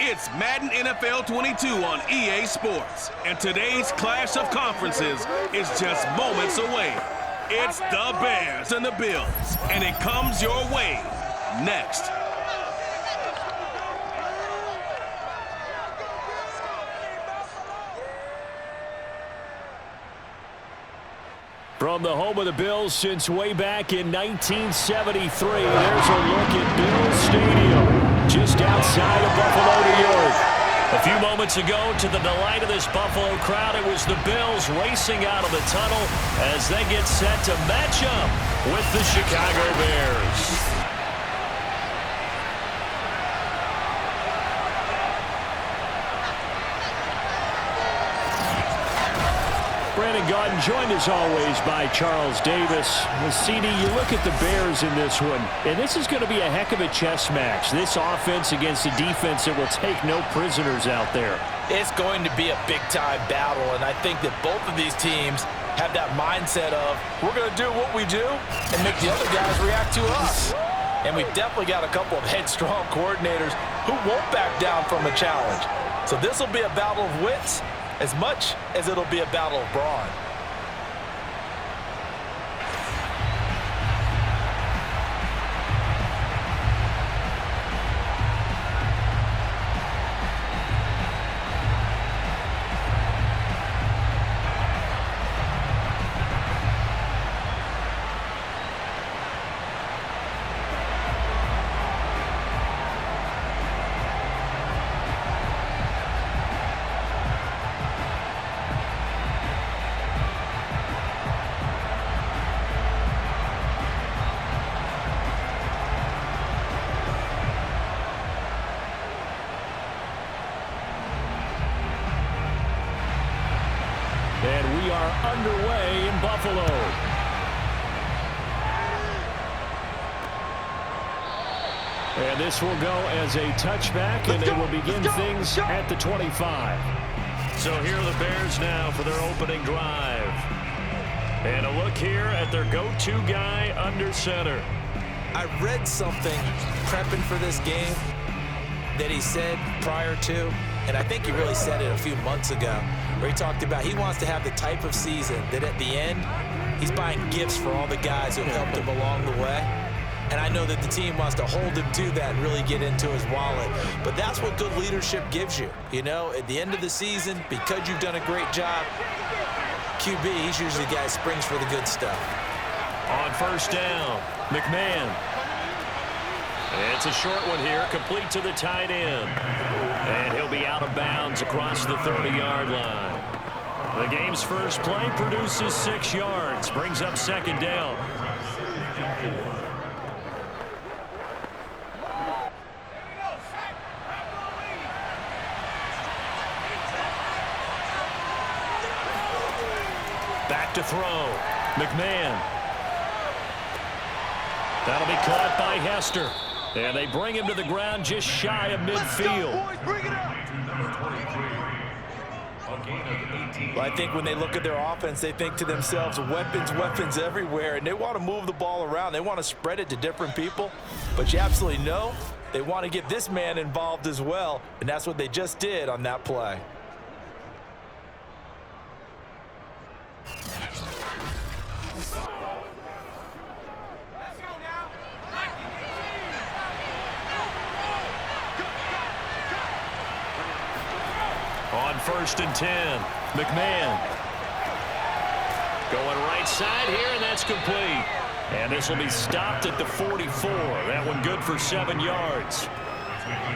It's Madden NFL 22 on EA Sports, and today's clash of conferences is just moments away. It's the Bears and the Bills, and it comes your way next. From the home of the Bills since way back in 1973, there's a look at Bills Stadium, just outside of Buffalo, New York. A few moments ago, to the delight of this Buffalo crowd, it was the Bills racing out of the tunnel as they get set to match up with the Chicago Bears. Brandon Gaudin joined as always by Charles Davis. CD, you look at the Bears in this one, and this is going to be a heck of a chess match. This offense against a defense that will take no prisoners out there. It's going to be a big-time battle, and I think that both of these teams have that mindset of, we're going to do what we do and make the other guys react to us. And we've definitely got a couple of headstrong coordinators who won't back down from a challenge. So this will be a battle of wits as much as it'll be a battle of brawn. And we are underway in Buffalo. And this will go as a touchback, and they will begin things at the 25. So here are the Bears now for their opening drive. And a look here at their go-to guy under center. I read something prepping for this game that he said prior to, and I think he really said it a few months ago, where he talked about he wants to have the type of season that at the end, he's buying gifts for all the guys who helped him along the way. And I know that the team wants to hold him to that and really get into his wallet. But that's what good leadership gives you. You know, at the end of the season, because you've done a great job, QB, he's usually the guy who springs for the good stuff. On first down, McMahon. It's a short one here, complete to the tight end. And he'll be out of bounds across the 30-yard line. The game's first play produces 6 yards, brings up second down. Back to throw. McMahon. That'll be caught by Hester. And they bring him to the ground just shy of midfield. Well, I think when they look at their offense, they think to themselves, weapons, weapons everywhere, and they want to move the ball around. They want to spread it to different people, but you absolutely know they want to get this man involved as well, and that's what they just did on that play. On first and 10, McMahon. Going right side here, and that's complete. And this will be stopped at the 44. That one good for 7 yards.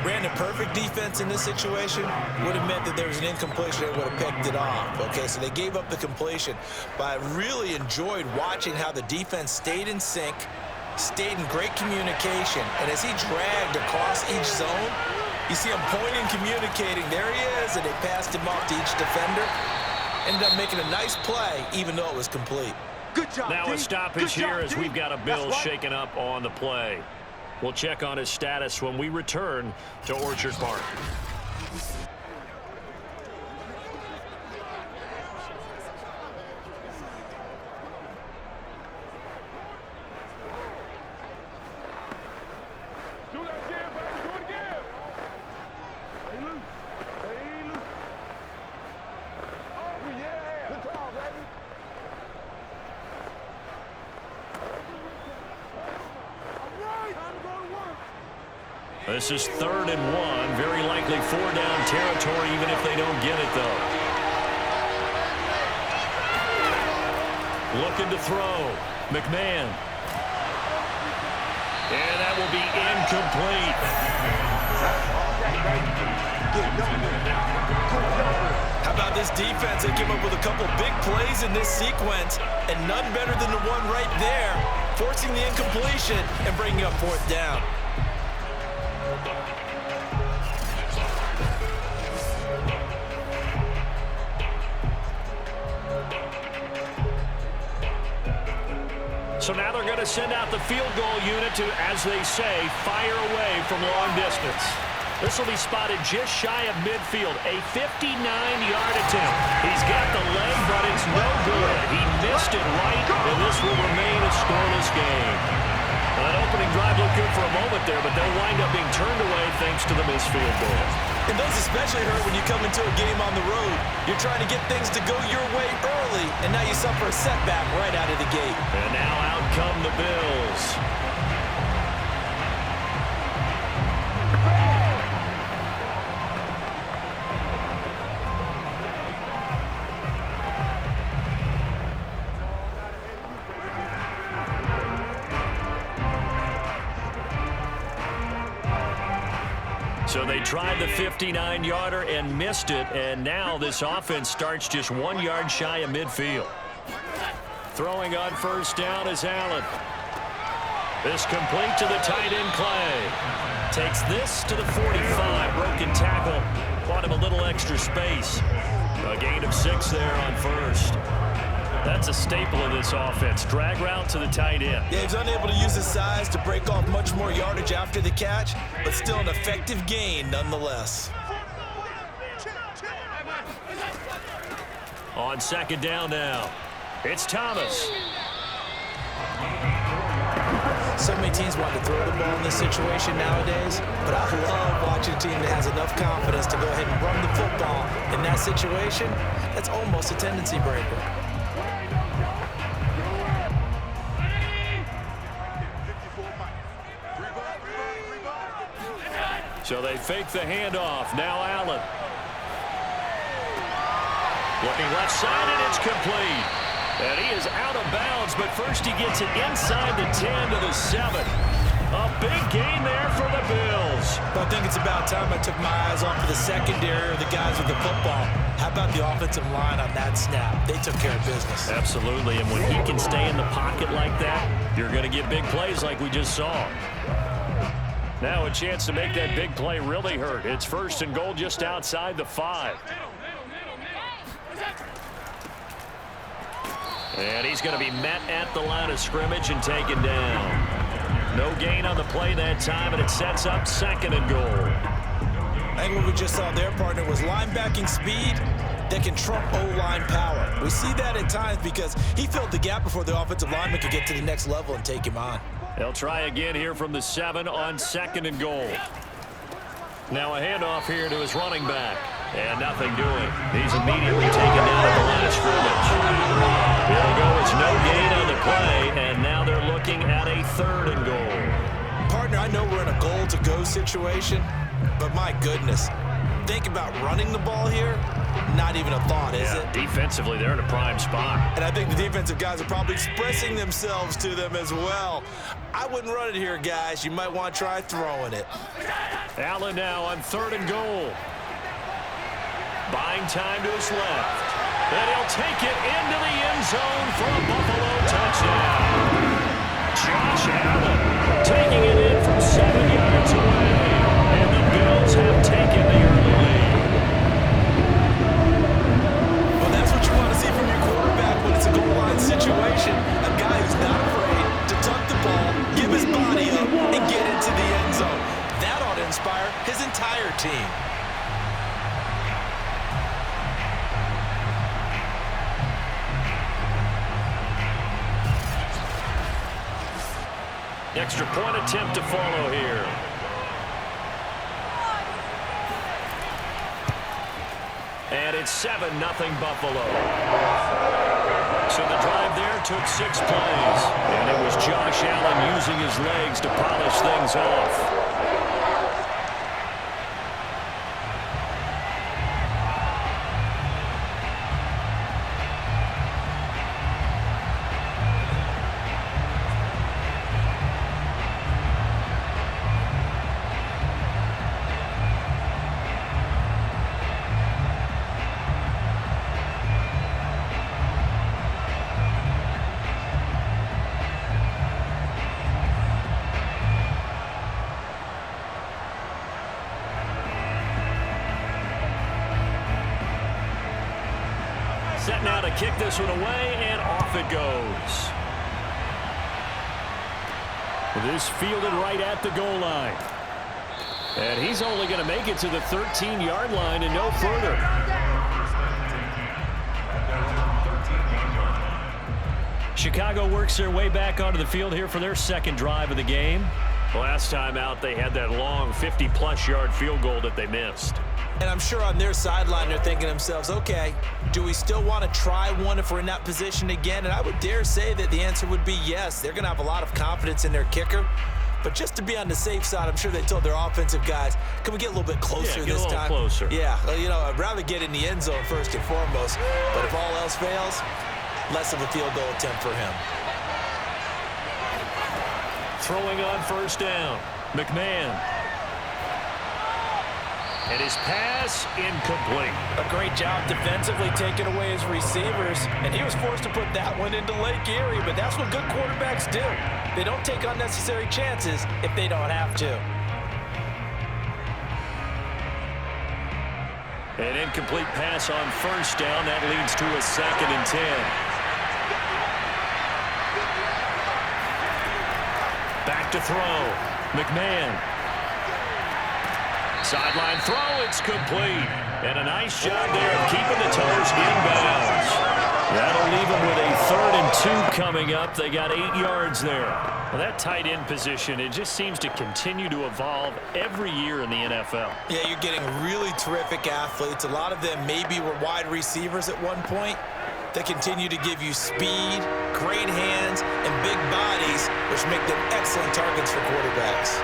Brandon, perfect defense in this situation would have meant that there was an incompletion that would have picked it off. Okay, so they gave up the completion. But I really enjoyed watching how the defense stayed in sync, stayed in great communication, and as he dragged across each zone, you see him pointing, communicating. There he is, and they passed him off to each defender. Ended up making a nice play, even though it was complete. Good job, now a stoppage here as we've got a Bill shaken up on the play. We'll check on his status when we return to Orchard Park. This is 3rd and 1. Very likely 4-down territory, even if they don't get it, though. Looking to throw. McMahon. And that will be incomplete. How about this defense? They came up with a couple big plays in this sequence, and none better than the one right there, forcing the incompletion and bringing up 4th down. So now they're going to send out the field goal unit to, as they say, fire away from long distance. This will be spotted just shy of midfield, a 59-yard attempt. He's got the leg, but it's no good. He missed it right, and this will remain a scoreless game. Well, that opening drive looked good for a moment there, but they'll wind up being turned away thanks to the missed field goal. And those especially hurt when you come into a game on the road. You're trying to get things to go your way early, and now you suffer a setback right out of the gate. And now out come the Bills. So they tried the 59-yarder and missed it, and now this offense starts just 1 yard shy of midfield. Throwing on 1st down is Allen. This complete to the tight end Clay. Takes this to the 45. Broken tackle. Bought him a little extra space. A gain of 6 there on 1st. That's a staple of this offense. Drag route to the tight end. Yeah, he's unable to use his size to break off much more yardage after the catch, but still an effective gain nonetheless. On 2nd down now, it's Thomas. So many teams want to throw the ball in this situation nowadays, but I love watching a team that has enough confidence to go ahead and run the football in that situation. That's almost a tendency breaker. So they fake the handoff. Now Allen. Looking left side, and it's complete. And he is out of bounds, but first he gets it inside the 10 to the 7. A big gain there for the Bills. But I think it's about time I took my eyes off of the secondary or the guys with the football. How about the offensive line on that snap? They took care of business. Absolutely, and when he can stay in the pocket like that, you're going to get big plays like we just saw. Now a chance to make that big play really hurt. It's 1st and goal just outside the 5. And he's going to be met at the line of scrimmage and taken down. No gain on the play that time, and it sets up 2nd and goal. I think what we just saw there, partner, was linebacking speed that can trump O-line power. We see that at times because he filled the gap before the offensive lineman could get to the next level and take him on. They'll try again here from the 7 on 2nd and goal. Now a handoff here to his running back. And nothing doing. He's immediately taken down at the line of scrimmage. There we go. It's no gain on the play, and now they're looking at a 3rd and goal. Partner, I know we're in a goal-to-go situation, but my goodness, think about running the ball here. Not even a thought, is it? Defensively, they're in a prime spot. And I think the defensive guys are probably expressing themselves to them as well. I wouldn't run it here, guys. You might want to try throwing it. Allen now on 3rd and goal. Buying time to his left. And he'll take it into the end zone for a Buffalo touchdown. Josh Allen taking it in from 7 yards away. And the Bills have taken the early lead. Well, that's what you want to see from your quarterback when it's a goal line situation. A guy who's not afraid to tuck the ball, give his body up, and get into the end zone. That ought to inspire his entire team. Extra point attempt to follow here. And it's 7-0 Buffalo. So the drive there took 6 plays. And it was Josh Allen using his legs to polish things off. now to kick this one away, and off it goes. This fielded right at the goal line. And he's only going to make it to the 13-yard line and no further. Chicago works their way back onto the field here for their second drive of the game. Last time out, they had that long 50-plus yard field goal that they missed. And I'm sure on their sideline they're thinking to themselves, okay, do we still want to try one if we're in that position again? And I would dare say that the answer would be yes. They're going to have a lot of confidence in their kicker. But just to be on the safe side, I'm sure they told their offensive guys, can we get a little bit closer this time? Closer. Yeah, you know, I'd rather get in the end zone first and foremost. But if all else fails, less of a field goal attempt for him. Throwing on first down, McMahon. And his pass incomplete. A great job defensively taking away his receivers, and he was forced to put that one into Lake Erie, but that's what good quarterbacks do. They don't take unnecessary chances if they don't have to. An incomplete pass on first down. That leads to a 2nd and 10. Back to throw. McMahon. Sideline throw, it's complete. And a nice job there of keeping the toes inbounds. That'll leave them with a 3rd and 2 coming up. They got 8 yards there. Well, that tight end position, it just seems to continue to evolve every year in the NFL. Yeah, you're getting really terrific athletes. A lot of them maybe were wide receivers at one point. They continue to give you speed, great hands, and big bodies, which make them excellent targets for quarterbacks.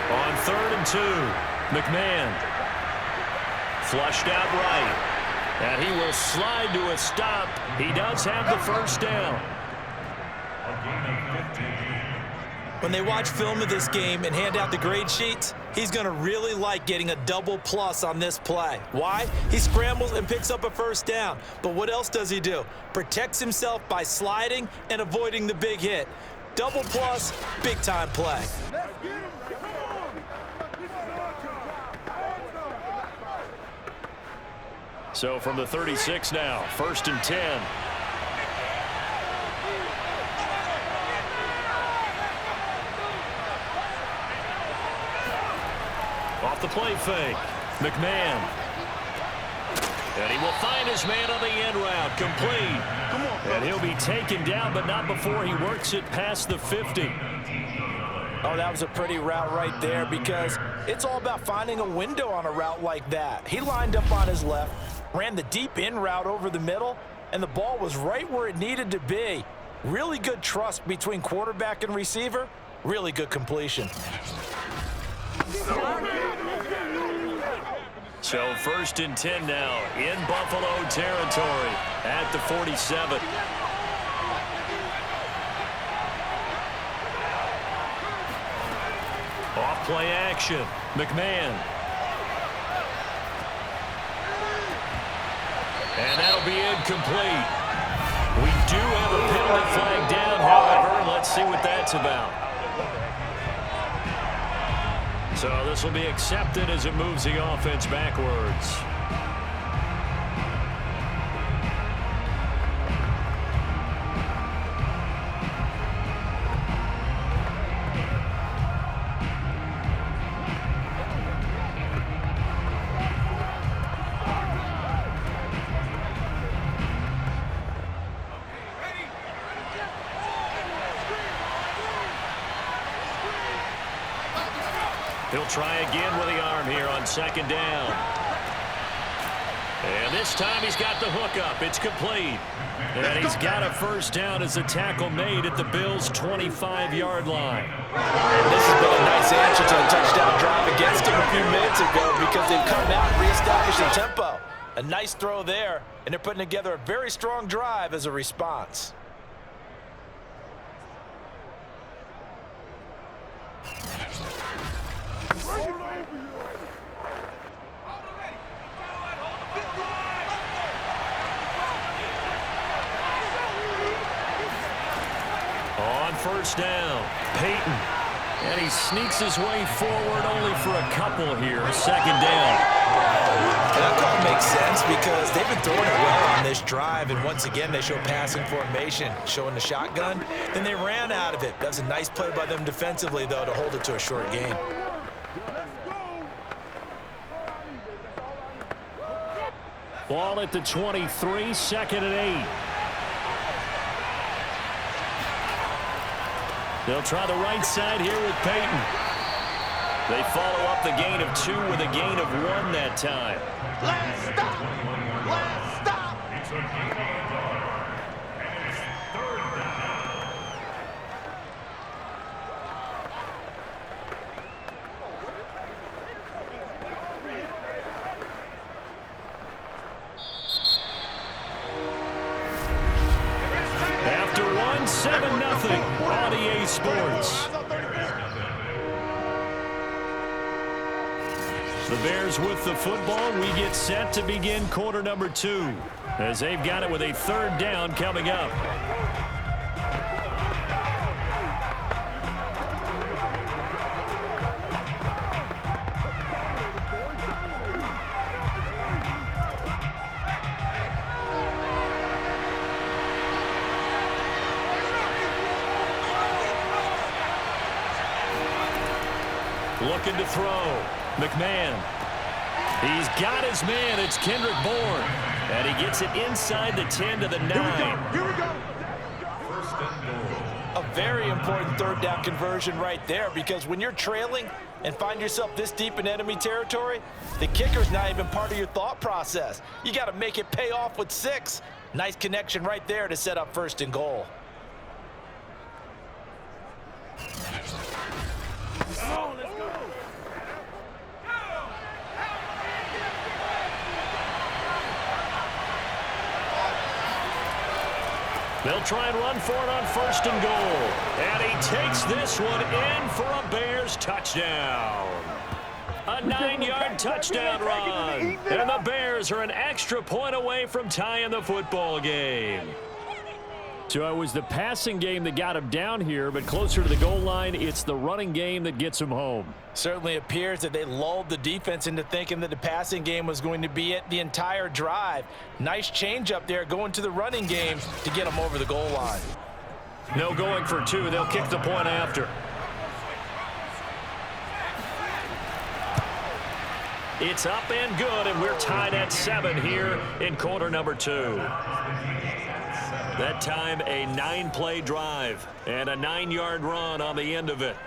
On 3rd and 2, McMahon. Flushed out right. And he will slide to a stop. He does have the first down. When they watch film of this game and hand out the grade sheets, he's going to really like getting a double plus on this play. Why? He scrambles and picks up a first down. But what else does he do? Protects himself by sliding and avoiding the big hit. Double plus, big-time play. So from the 36 now, 1st and 10. Off the play fake, McMahon. And he will find his man on the end route, complete. And he'll be taken down, but not before he works it past the 50. Oh, that was a pretty route right there because it's all about finding a window on a route like that. He lined up on his left, ran the deep in route over the middle, and the ball was right where it needed to be. Really good trust between quarterback and receiver. Really good completion. So 1st and 10 now in Buffalo territory at the 47. Off play action, McMahon. And that'll be incomplete. We do have a penalty flag down, however. Let's see what that's about. So this will be accepted as it moves the offense backwards. He'll try again with the arm here on 2nd down. And this time he's got the hook up. It's complete. And he's got a first down as the tackle made at the Bills' 25-yard line. This has been a nice answer to a touchdown drive against him a few minutes ago because they've come out and reestablished the tempo. A nice throw there, and they're putting together a very strong drive as a response. On first down, Peyton. And he sneaks his way forward only for a couple here. Second down. That call makes sense because they've been throwing it well on this drive, and once again they show passing formation, showing the shotgun. Then they ran out of it. That was a nice play by them defensively, though, to hold it to a short gain. Ball at the 23, second and 8. They'll try the right side here with Peyton. They follow up the gain of 2 with a gain of 1 that time. Let's stop! Let's stop! After 1, 7-0 on EA Sports. The Bears with the football. We get set to begin quarter number 2 as they've got it with a third down coming up. Looking to throw. McMahon. He's got his man. It's Kendrick Bourne. And he gets it inside the 10 to the 9. Here we go. A very important third down conversion right there, because when you're trailing and find yourself this deep in enemy territory, the kicker's not even part of your thought process. You got to make it pay off with 6. Nice connection right there to set up first and goal. Come on, let's go. They'll try and run for it on first and goal. And he takes this one in for a Bears touchdown. A 9-yard touchdown run. And the Bears are an extra point away from tying the football game. So it was the passing game that got him down here, but closer to the goal line, it's the running game that gets him home. Certainly appears that they lulled the defense into thinking that the passing game was going to be it the entire drive. Nice change up there going to the running game to get them over the goal line. No going for 2. They'll kick the point after. It's up and good, and we're tied at 7 here in quarter number 2. That time, a 9-play drive and a 9-yard run on the end of it.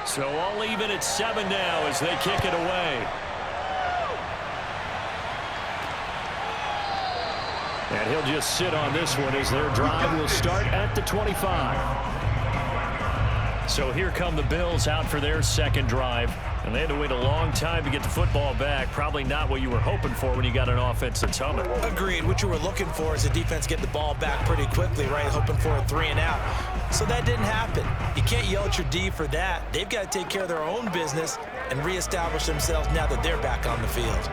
So all even at 7 now as they kick it away. And he'll just sit on this one as their drive will start at the 25. So here come the Bills out for their second drive. And they had to wait a long time to get the football back. Probably not what you were hoping for when you got an offense that's humming. Agreed. What you were looking for is the defense get the ball back pretty quickly, right? Hoping for a 3 and out. So that didn't happen. You can't yell at your D for that. They've got to take care of their own business and reestablish themselves now that they're back on the field.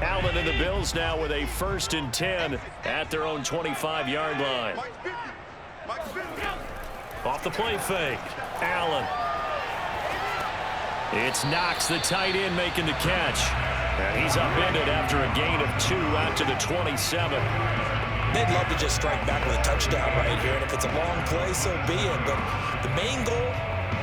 Allen and the Bills now with a 1st and 10 at their own 25-yard line. Off the play fake. Allen. It's Knox, the tight end, making the catch. And he's upended after a gain of 2 out to the 27. They'd love to just strike back with a touchdown right here, and if it's a long play, so be it. But the main goal,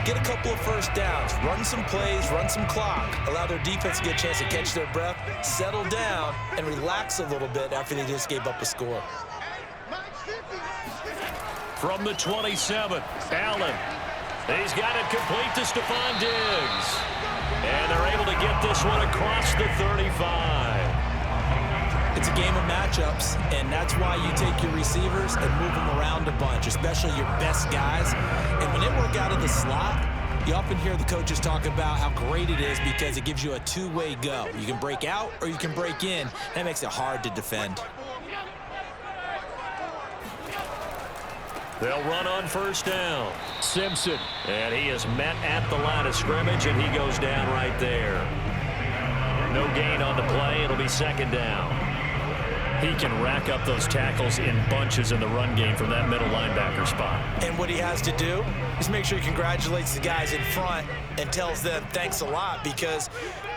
get a couple of first downs, run some plays, run some clock, allow their defense to get a chance to catch their breath, settle down, and relax a little bit after they just gave up a score. From the 27, Allen. He's got it complete to Stephon Diggs. And they're able to get this one across the 35. It's a game of matchups, and that's why you take your receivers and move them around a bunch, especially your best guys. And when they work out of the slot, You often hear the coaches talk about how great it is because it gives you a two-way go. You can break out or you can break in. That makes it hard to defend. They'll run on first down. Simpson. And he is met at the line of scrimmage, and he goes down right there. No gain on the play. It'll be second down. He can rack up those tackles in bunches in the run game from that middle linebacker spot. And what he has to do is make sure he congratulates the guys in front and tells them thanks a lot, because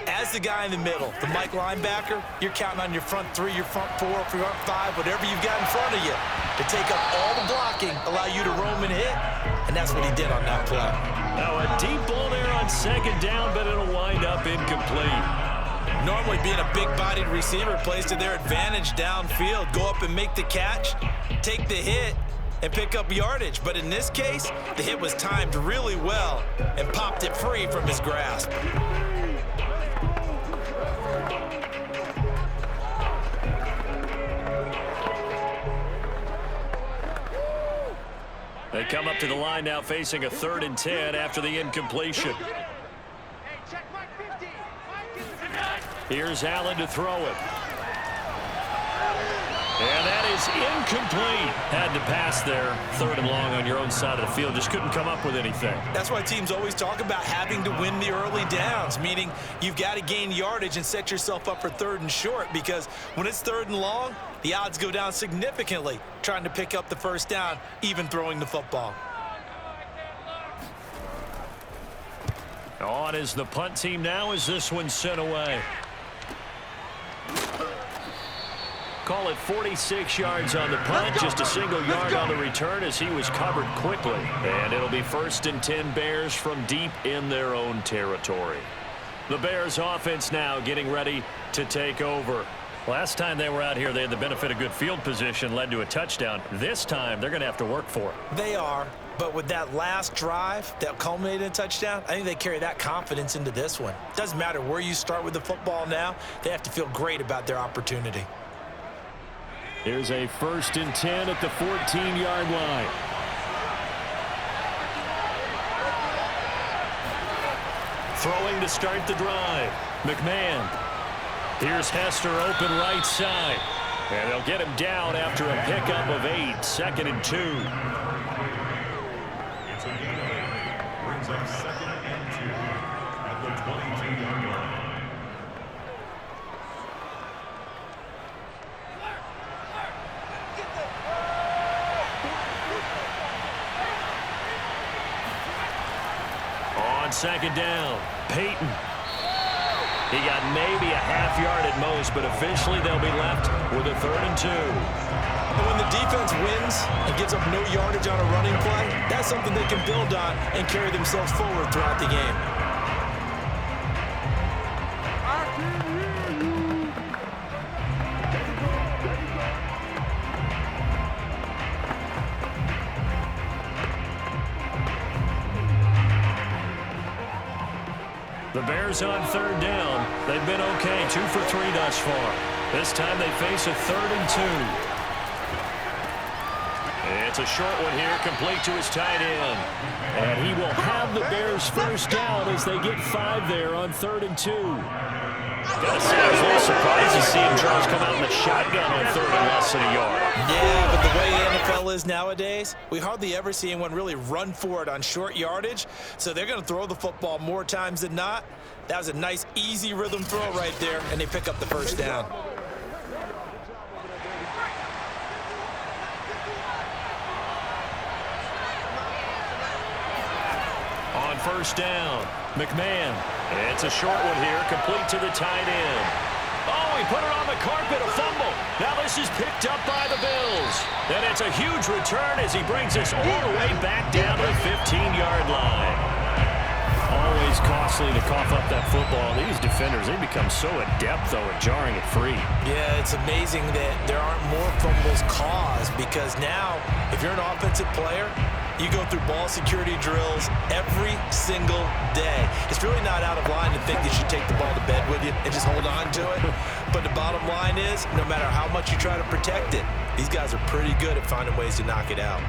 as the guy in the middle, the Mike linebacker, you're counting on your front three, your front four, your front five, whatever you've got in front of you to take up all the blocking, allow you to roam and hit, and that's what he did on that play. Now a deep ball there on second down, but it'll wind up incomplete. Normally being a big-bodied receiver plays to their advantage downfield. Go up and make the catch, take the hit, and pick up yardage. But in this case, the hit was timed really well and popped it free from his grasp. They come up to the line now facing a 3rd and 10 after the incompletion. Here's Allen to throw it. And that is incomplete. Had to pass there. 3rd and long on your own side of the field. Just couldn't come up with anything. That's why teams always talk about having to win the early downs, meaning you've got to gain yardage and set yourself up for 3rd and short, because when it's 3rd and long, the odds go down significantly trying to pick up the first down, even throwing the football. On is the punt team now as this one's sent away. Call it 46 yards on the punt, just a single yard on the return as he was covered quickly. And it'll be 1st and 10 Bears from deep in their own territory. The Bears offense now getting ready to take over. Last time they were out here, they had the benefit of good field position, led to a touchdown. This time, they're going to have to work for it. They are, but with that last drive that culminated in a touchdown, I think they carry that confidence into this one. Doesn't matter where you start with the football now, they have to feel great about their opportunity. Here's a 1st and 10 at the 14-yard line. Throwing to start the drive. McMahon. Here's Hester open right side. And they'll get him down after a pickup of 8. 2nd and 2. It's a gain. Brings up 2nd and 2 at the 22-yard line. On 2nd down, Peyton. He got maybe a half yard at most, but officially they'll be left with a 3rd and 2. And when the defense wins and gives up no yardage on a running play, that's something they can build on and carry themselves forward throughout the game. The Bears on 3rd down. They've been okay, 2 for 3 thus far. This time they face a 3rd and 2. It's a short one here, complete to his tight end. And he will have the Bears first down as they get 5 there on 3rd and 2. Gotta say, I was a little surprised to see him Charles come out in the shotgun on 3rd and less than a yard. Yeah, but the way the NFL is nowadays, we hardly ever see anyone really run for it on short yardage, so they're going to throw the football more times than not. That was a nice, easy rhythm throw right there, and they pick up the first down. On first down, McMahon. It's a short one here, complete to the tight end. Oh, he put it on the carpet, a fumble. Now this is picked up by the Bills. And it's a huge return as he brings us all the way back down to the 15-yard line. Always costly to cough up that football. These defenders, they become so adept, though, at jarring it free. Yeah, it's amazing that there aren't more fumbles caused, because now, if you're an offensive player, you go through ball security drills every single day. It's really not out of line to think that you take the ball to bed with you and just hold on to it. But the bottom line is, no matter how much you try to protect it, these guys are pretty good at finding ways to knock it out.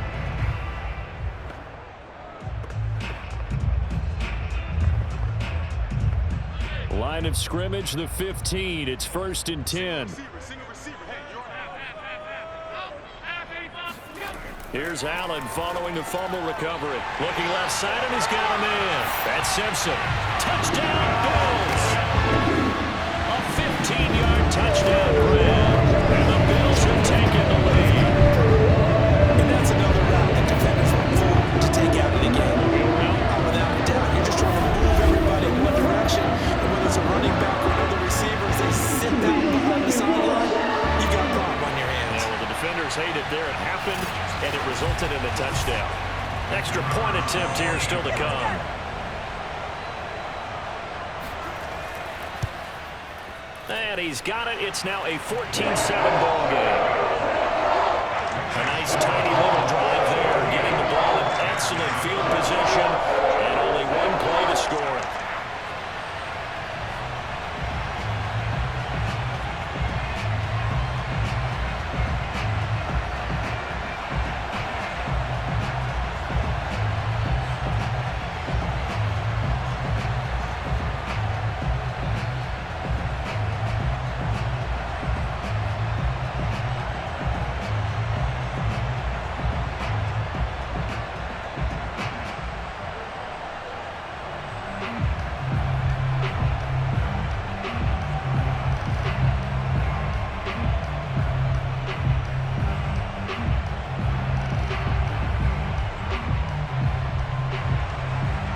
Line of scrimmage, the 15. It's 1st and 10. Here's Allen following the fumble recovery. Looking left side, and he's got a man. That's Simpson. Touchdown, Bills. A 15-yard touchdown grab. And the Bills have taken the lead. And that's another route that defenders look for to take out of the game. Without a doubt, you're just trying to move everybody in one direction. And whether it's a running back or another receiver, as they sit down behind the sideline, you got a problem on your hands. Yeah, well, the defenders hate it there. It happened, and it resulted in a touchdown. Extra point attempt here still to come. And he's got it. It's now a 14-7 ball game. A nice tiny little drive there, getting the ball in excellent field position, and only one play to score it.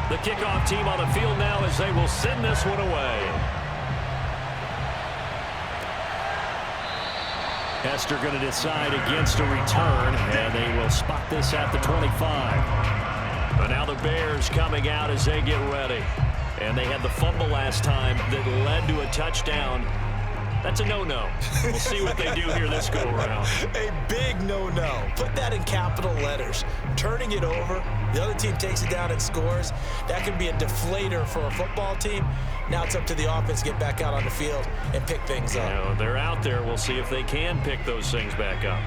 The kickoff team on the field now as they will send this one away. Hester going to decide against a return, and they will spot this at the 25. But now the Bears coming out as they get ready. And they had the fumble last time that led to a touchdown. That's a no-no. We'll see what they do here this go-around. A big no-no. Put that in capital letters. Turning it over, the other team takes it down and scores. That can be a deflator for a football team. Now it's up to the offense to get back out on the field and pick things up. You know, they're out there. We'll see if they can pick those things back up.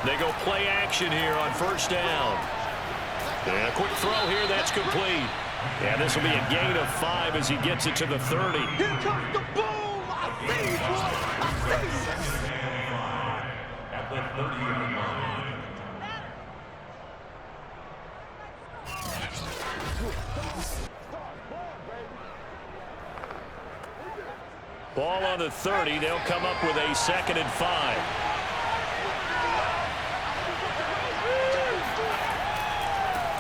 They go play action here on 1st down. And a quick throw here, that's complete. And this will be a gain of 5 as he gets it to the 30. Here comes the boom! I see you, boy! I see you! At the 30-yard line. Ball on the 30. They'll come up with a 2nd and 5.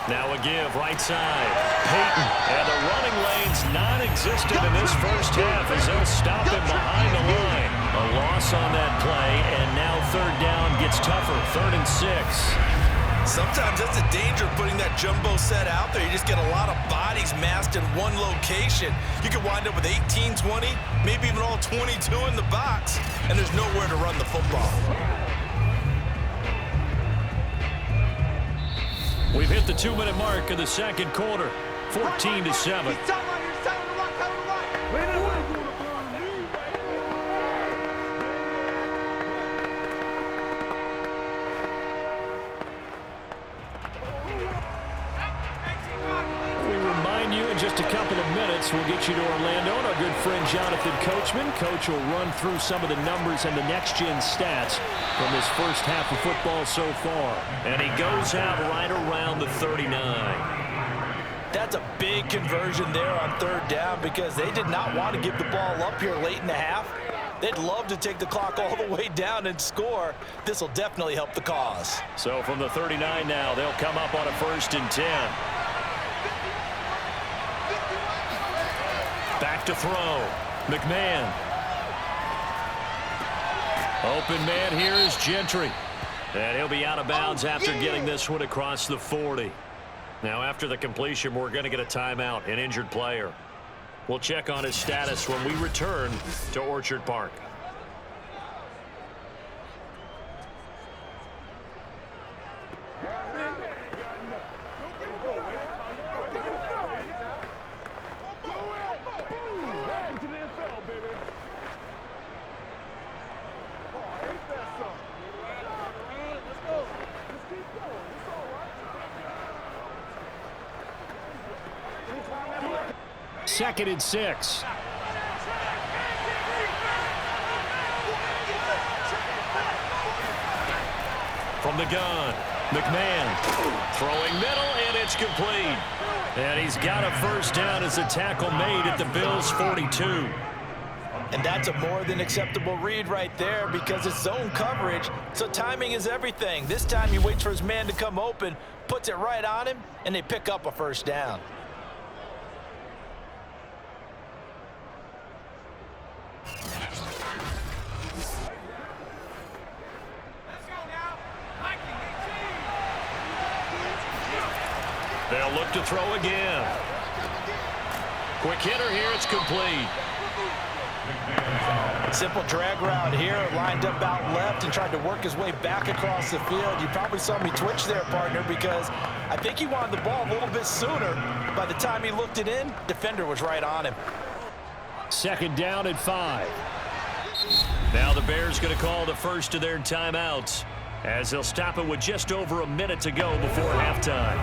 Now a give, right side. Peyton. And the running lane's non-existent in this first half as they'll stop him behind the line. A loss on that play, and now 3rd down gets tougher. 3rd and 6. Sometimes that's the danger of putting that jumbo set out there. You just get a lot of bodies massed in one location. You could wind up with 18, 20, maybe even all 22 in the box, and there's nowhere to run the football. We've hit the 2-minute mark of the 2nd quarter. 14-7. Just a couple of minutes, we'll get you to Orlando and our good friend Jonathan Coachman. Coach will run through some of the numbers and the next-gen stats from this first half of football so far. And he goes out right around the 39. That's a big conversion there on 3rd down because they did not want to give the ball up here late in the half. They'd love to take the clock all the way down and score. This will definitely help the cause. So from the 39 now, they'll come up on a 1st and 10. Back to throw. McMahon. Open man here is Gentry. And he'll be out of bounds after getting this one across the 40. Now after the completion, we're going to get a timeout, an injured player. We'll check on his status when we return to Orchard Park. 2nd and 6. From the gun, McMahon throwing middle, and it's complete. And he's got a first down as a tackle made at the Bills' 42. And that's a more than acceptable read right there because it's zone coverage, so timing is everything. This time he waits for his man to come open, puts it right on him, and they pick up a first down. They'll look to throw again. Quick hitter here, it's complete. Simple drag route here, lined up out left and tried to work his way back across the field. You probably saw me twitch there, partner, because I think he wanted the ball a little bit sooner. By the time he looked it in, defender was right on him. 2nd down at 5. Now the Bears going to call the first of their timeouts as they'll stop it with just over a minute to go before halftime.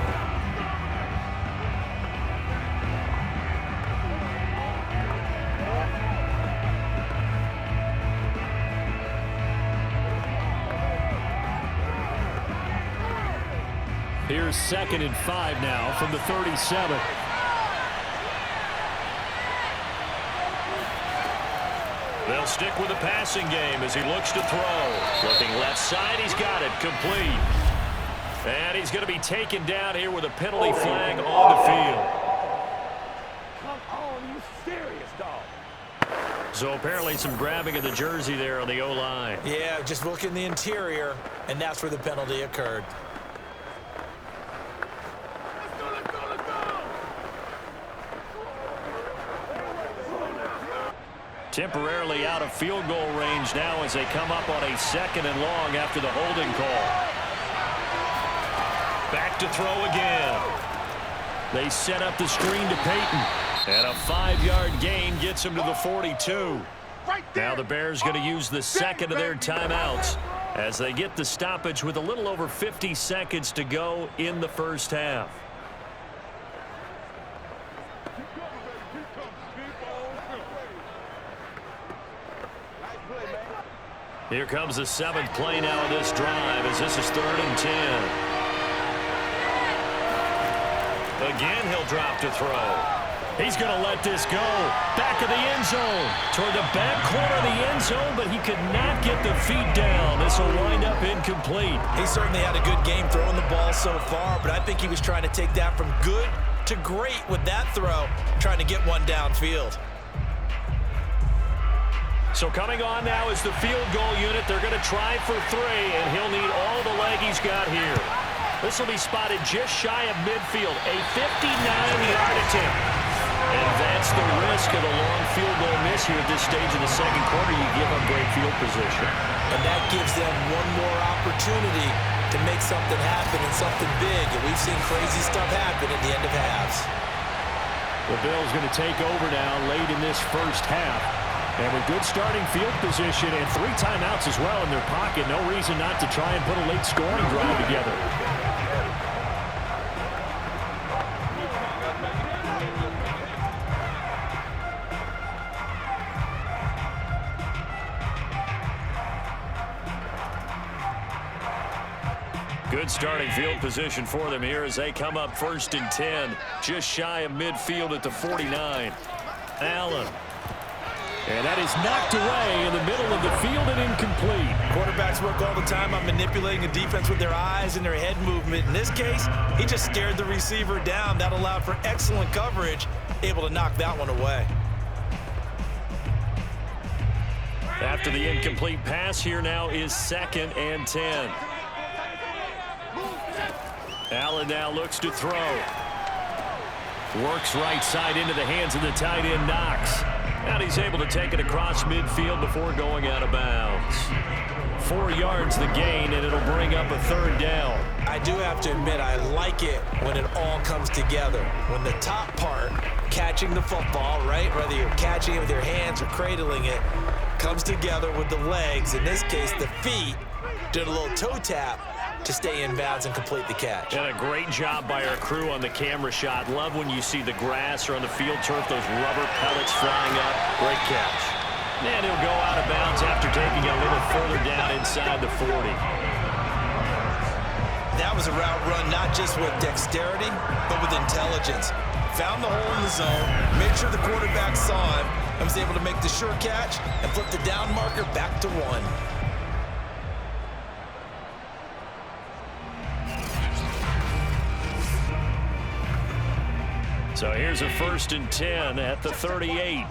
Here's 2nd and 5 now from the 37. They'll stick with the passing game as he looks to throw. Looking left side, he's got it, complete. And he's going to be taken down here with a penalty flag on the field. Come on, you serious, dog? So apparently some grabbing of the jersey there on the O-line. Yeah, just look in the interior, and that's where the penalty occurred. Temporarily out of field goal range now as they come up on a 2nd and long after the holding call. Back to throw again. They set up the screen to Peyton. And a 5-yard gain gets him to the 42. Now the Bears going to use the 2nd of their timeouts as they get the stoppage with a little over 50 seconds to go in the first half. Here comes the 7th play now of this drive as this is 3rd and 10. Again, he'll drop to throw. He's going to let this go. Back of the end zone. Toward the back corner of the end zone, but he could not get the feet down. This will wind up incomplete. He certainly had a good game throwing the ball so far, but I think he was trying to take that from good to great with that throw, trying to get one downfield. So coming on now is the field goal unit. They're going to try for 3, and he'll need all the leg he's got here. This will be spotted just shy of midfield, a 59-yard attempt. And that's the risk of a long field goal miss here at this stage of the second quarter. You give up great field position. And that gives them one more opportunity to make something happen and something big. And we've seen crazy stuff happen at the end of halves. The Bills going to take over now late in this first half. And with good starting field position and 3 timeouts as well in their pocket, no reason not to try and put a late scoring drive together. Good starting field position for them here as they come up 1st and 10, just shy of midfield at the 49. Allen. And that is knocked away in the middle of the field and incomplete. Quarterbacks work all the time on manipulating a defense with their eyes and their head movement. In this case, he just scared the receiver down. That allowed for excellent coverage, able to knock that one away. After the incomplete pass, here now is 2nd and 10. Allen now looks to throw. Works right side into the hands of the tight end, Knox. And he's able to take it across midfield before going out of bounds. 4 yards the gain, and it'll bring up a 3rd down. I do have to admit, I like it when it all comes together. When the top part, catching the football, right, whether you're catching it with your hands or cradling it, comes together with the legs. In this case, the feet, did a little toe tap, to stay in bounds and complete the catch. And a great job by our crew on the camera shot. Love when you see the grass or on the field turf, those rubber pellets flying up. Great catch. And he'll go out of bounds after taking it a little further down inside the 40. That was a route run not just with dexterity, but with intelligence. Found the hole in the zone, made sure the quarterback saw him, and was able to make the sure catch and flip the down marker back to 1. So here's a 1st and 10 at the 38.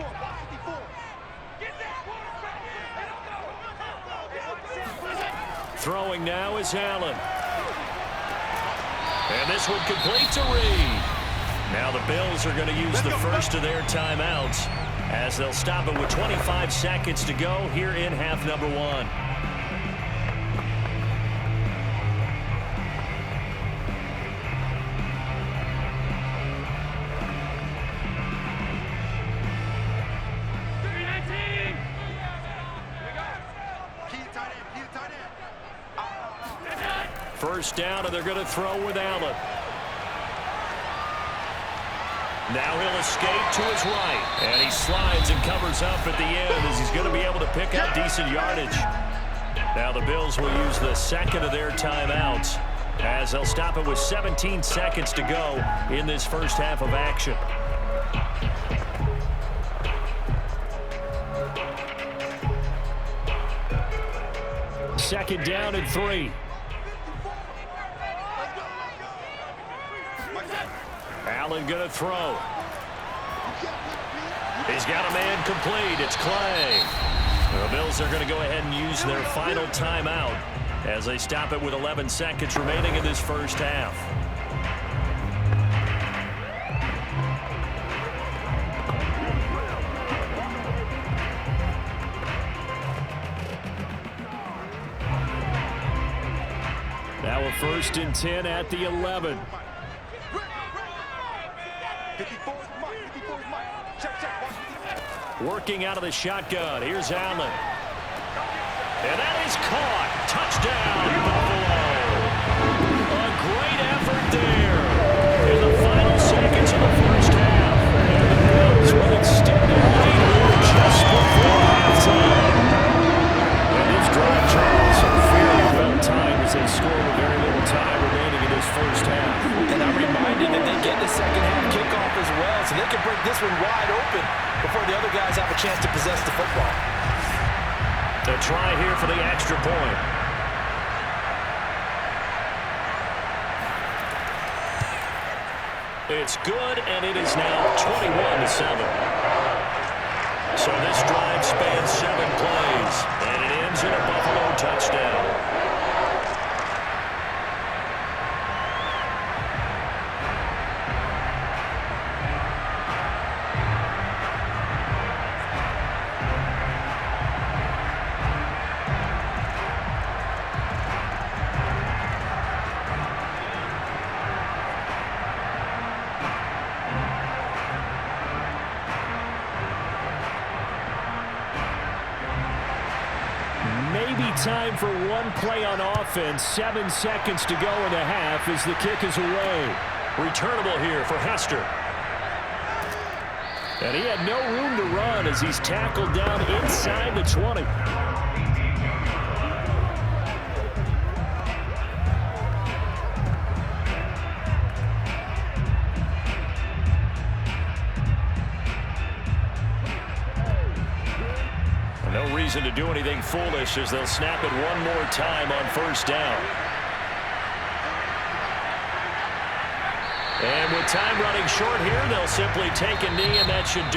Throwing now is Allen. And this one complete to Reed. Now the Bills are going to use the first of their timeouts as they'll stop it with 25 seconds to go here in half number 1. First down, and they're going to throw with Allen. Now he'll escape to his right. And he slides and covers up at the end as he's going to be able to pick up decent yardage. Now the Bills will use the second of their timeouts as they'll stop it with 17 seconds to go in this first half of action. Second down and 3. Allen going to throw. He's got a man complete. It's Clay. The Bills are going to go ahead and use their final timeout as they stop it with 11 seconds remaining in this first half. Now a 1st and 10 at the 11. Working out of the shotgun. Here's Allen. And that is caught. Touchdown, Buffalo. A great effort there in the final seconds of the first half. And the Bills will extend a lead just before halftime. And this drive, Charles, fairly well timed as they score with very little time remaining in this first half. And I'm reminded that they get the second half kickoff as well, so they can break this one wide open before the other guys have a chance to possess the football. A try here for the extra point. It's good, and it is now 21-7. So this drive spans 7 plays, and it ends in a Buffalo touchdown. Maybe time for one play on offense. 7 seconds to go in the half as the kick is away. Returnable here for Hester. And he had no room to run as he's tackled down inside the 20. No reason to do anything foolish as they'll snap it one more time on first down. And with time running short here, they'll simply take a knee, and that should do